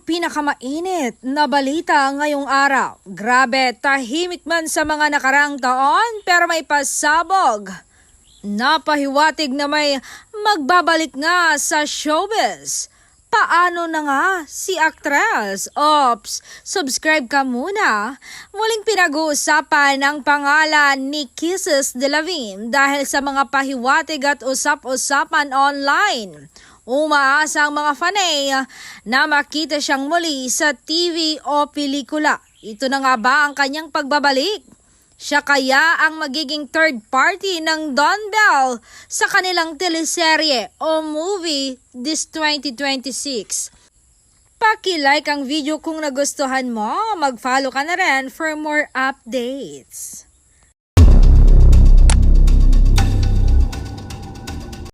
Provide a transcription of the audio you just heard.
pinakamainit na balita ngayong araw. Grabe, tahimik man sa mga nakaraang taon pero may pasabog. Napahiwatig na may magbabalik nga sa showbiz. Paano na nga si aktres? Ops, subscribe ka muna. Muling pinag-uusapan ang pangalan ni Kisses de la Vim dahil sa mga pahiwatig at usap-usapan online. Umaasa ang mga fanay na makita siyang muli sa TV o pelikula. Ito na nga ba ang kanyang pagbabalik? Siya kaya ang magiging third party ng Don Bell sa kanilang teleserye o movie this 2026? Paki-like ang video kung nagustuhan mo. Mag-follow ka na rin for more updates.